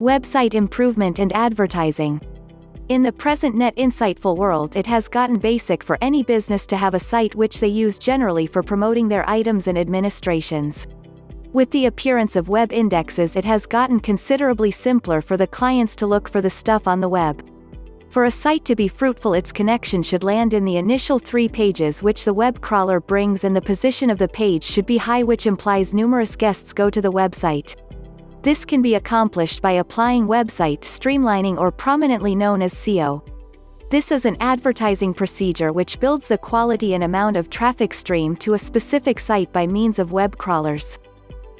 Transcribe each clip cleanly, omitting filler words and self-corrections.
Website improvement and advertising. In the present net insightful world, it has gotten basic for any business to have a site which they use generally for promoting their items and administrations. With the appearance of web indexes, it has gotten considerably simpler for the clients to look for the stuff on the web. For a site to be fruitful, its connection should land in the initial 3 pages which the web crawler brings, and the position of the page should be high, which implies numerous guests go to the website. This can be accomplished by applying website streamlining, or prominently known as SEO. This is an advertising procedure which builds the quality and amount of traffic stream to a specific site by means of web crawlers.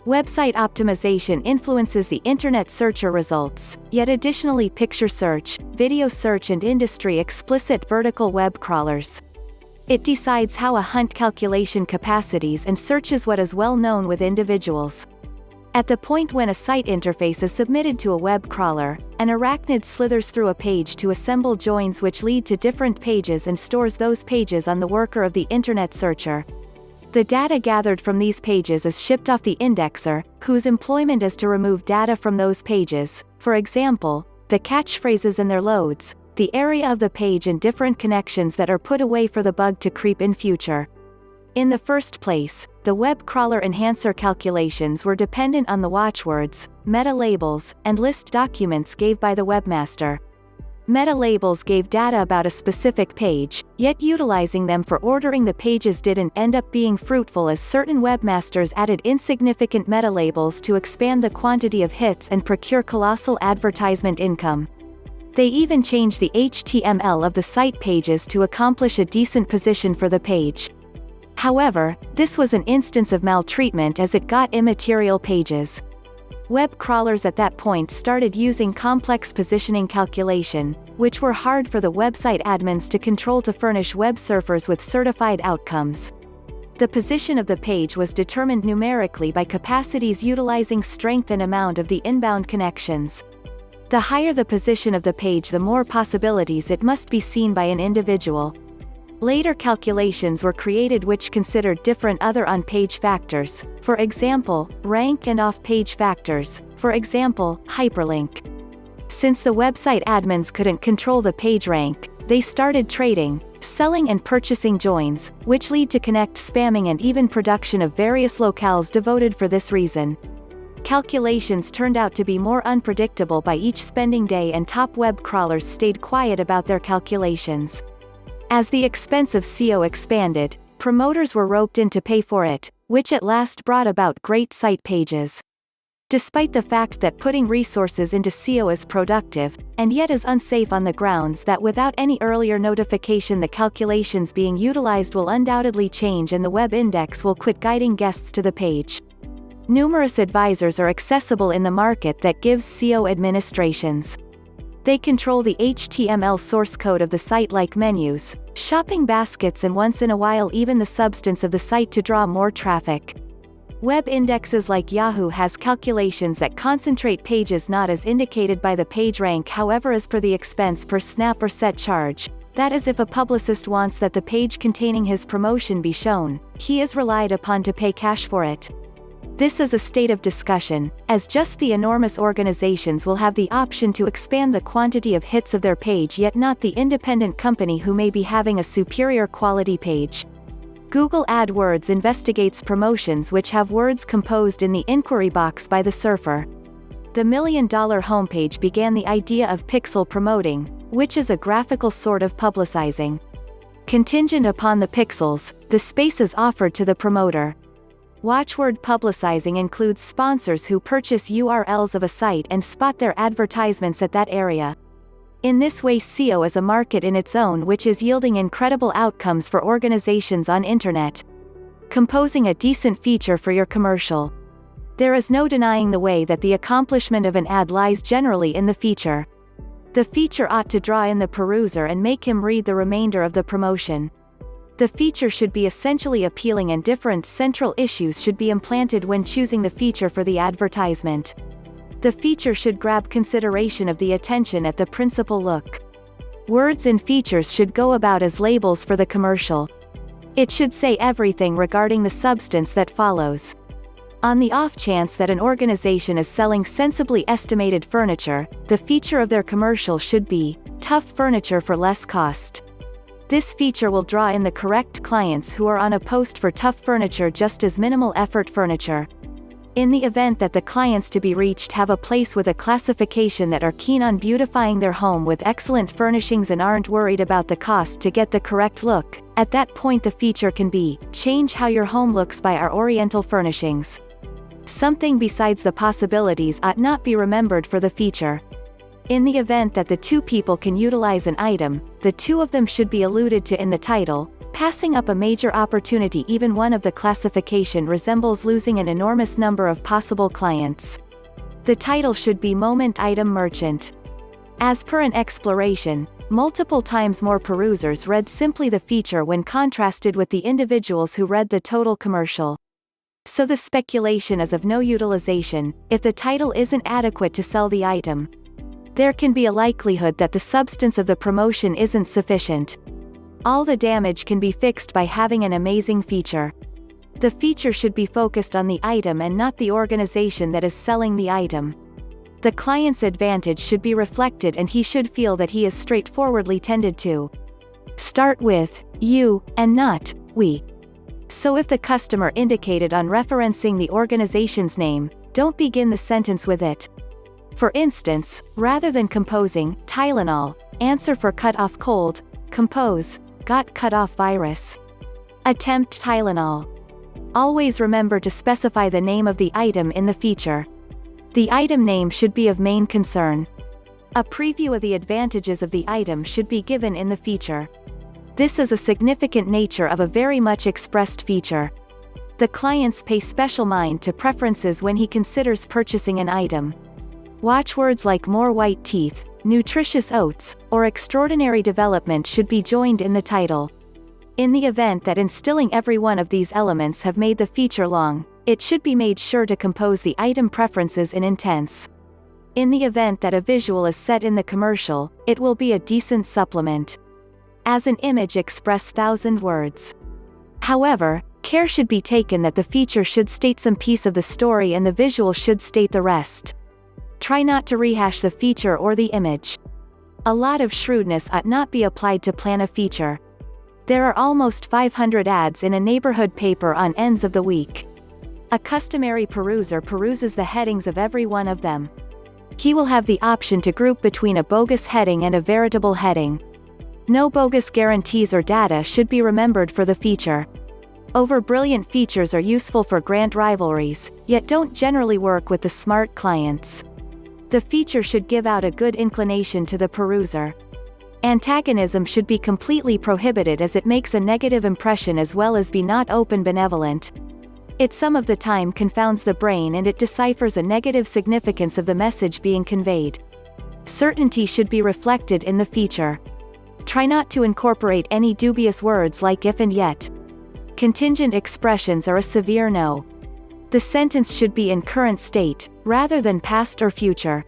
Website optimization influences the internet searcher results, yet additionally picture search, video search and industry explicit vertical web crawlers. It decides how a hunt calculation capacities and searches what is well known with individuals. At the point when a site interface is submitted to a web crawler, an arachnid slithers through a page to assemble joins which lead to different pages and stores those pages on the worker of the internet searcher. The data gathered from these pages is shipped off the indexer, whose employment is to remove data from those pages, for example, the catchphrases and their loads, the area of the page and different connections that are put away for the bug to creep in future. In the first place, the web crawler enhancer calculations were dependent on the watchwords, meta labels, and list documents gave by the webmaster. Meta labels gave data about a specific page, yet utilizing them for ordering the pages didn't end up being fruitful, as certain webmasters added insignificant meta labels to expand the quantity of hits and procure colossal advertisement income. They even changed the HTML of the site pages to accomplish a decent position for the page. However, this was an instance of maltreatment, as it got immaterial pages. Web crawlers at that point started using complex positioning calculation, which were hard for the website admins to control to furnish web surfers with certified outcomes. The position of the page was determined numerically by capacities utilizing strength and amount of the inbound connections. The higher the position of the page, the more possibilities it must be seen by an individual. Later calculations were created which considered different other on-page factors, for example, rank, and off-page factors, for example, hyperlink. Since the website admins couldn't control the page rank, they started trading, selling and purchasing joins, which lead to connect spamming and even production of various locales devoted for this reason. Calculations turned out to be more unpredictable by each spending day, and top web crawlers stayed quiet about their calculations. As the expense of SEO expanded, promoters were roped in to pay for it, which at last brought about great site pages. Despite the fact that putting resources into SEO is productive, and yet is unsafe on the grounds that without any earlier notification the calculations being utilized will undoubtedly change and the web index will quit guiding guests to the page. Numerous advisors are accessible in the market that gives SEO administrations. They control the HTML source code of the site, like menus, shopping baskets, and once in a while even the substance of the site to draw more traffic. Web indexes like Yahoo has calculations that concentrate pages not as indicated by the page rank, however as per the expense per snap or set charge. That is, if a publicist wants that the page containing his promotion be shown, he is relied upon to pay cash for it. This is a state of discussion, as just the enormous organizations will have the option to expand the quantity of hits of their page, yet not the independent company who may be having a superior quality page. Google AdWords investigates promotions which have words composed in the inquiry box by the surfer. The $1 Million homepage began the idea of pixel promoting, which is a graphical sort of publicizing. Contingent upon the pixels, the space is offered to the promoter. Watchword publicizing includes sponsors who purchase URLs of a site and spot their advertisements at that area. In this way, SEO is a market in its own which is yielding incredible outcomes for organizations on internet. Composing a decent feature for your commercial. There is no denying the way that the accomplishment of an ad lies generally in the feature. The feature ought to draw in the peruser and make him read the remainder of the promotion. The feature should be essentially appealing, and different central issues should be implanted when choosing the feature for the advertisement. The feature should grab consideration of the attention at the principal look. Words in features should go about as labels for the commercial. It should say everything regarding the substance that follows. On the off chance that an organization is selling sensibly estimated furniture, the feature of their commercial should be, tough furniture for less cost. This feature will draw in the correct clients who are on a post for tough furniture just as minimal effort furniture. In the event that the clients to be reached have a place with a classification that are keen on beautifying their home with excellent furnishings and aren't worried about the cost to get the correct look, at that point the feature can be, change how your home looks by our Oriental furnishings. Something besides the possibilities ought not be remembered for the feature. In the event that the two people can utilize an item, the two of them should be alluded to in the title. Passing up a major opportunity even one of the classification resembles losing an enormous number of possible clients. The title should be Moment Item Merchant. As per an exploration, multiple times more perusers read simply the feature when contrasted with the individuals who read the total commercial. So the speculation is of no utilization, if the title isn't adequate to sell the item. There can be a likelihood that the substance of the promotion isn't sufficient. All the damage can be fixed by having an amazing feature. The feature should be focused on the item and not the organization that is selling the item. The client's advantage should be reflected and he should feel that he is straightforwardly tended to. Start with, you, and not, we. So if the customer indicated on referencing the organization's name, don't begin the sentence with it. For instance, rather than composing, Tylenol, answer for cut off cold, compose, got cut off virus. Attempt Tylenol. Always remember to specify the name of the item in the feature. The item name should be of main concern. A preview of the advantages of the item should be given in the feature. This is a significant nature of a very much expressed feature. The clients pay special mind to preferences when he considers purchasing an item. Watchwords like more white teeth, nutritious oats, or extraordinary development should be joined in the title. In the event that instilling every one of these elements have made the feature long, it should be made sure to compose the item preferences in intense. In the event that a visual is set in the commercial, it will be a decent supplement. As an image express 1,000 words. However, care should be taken that the feature should state some piece of the story and the visual should state the rest. Try not to rehash the feature or the image. A lot of shrewdness ought not be applied to plan a feature. There are almost 500 ads in a neighborhood paper on ends of the week. A customary peruser peruses the headings of every one of them. He will have the option to group between a bogus heading and a veritable heading. No bogus guarantees or data should be remembered for the feature. Over-brilliant features are useful for grand rivalries, yet don't generally work with the smart clients. The feature should give out a good inclination to the peruser. Antagonism should be completely prohibited as it makes a negative impression as well as be not open benevolent. It some of the time confounds the brain and it deciphers a negative significance of the message being conveyed. Certainty should be reflected in the feature. Try not to incorporate any dubious words like if and yet. Contingent expressions are a severe no. The sentence should be in current state, rather than past or future.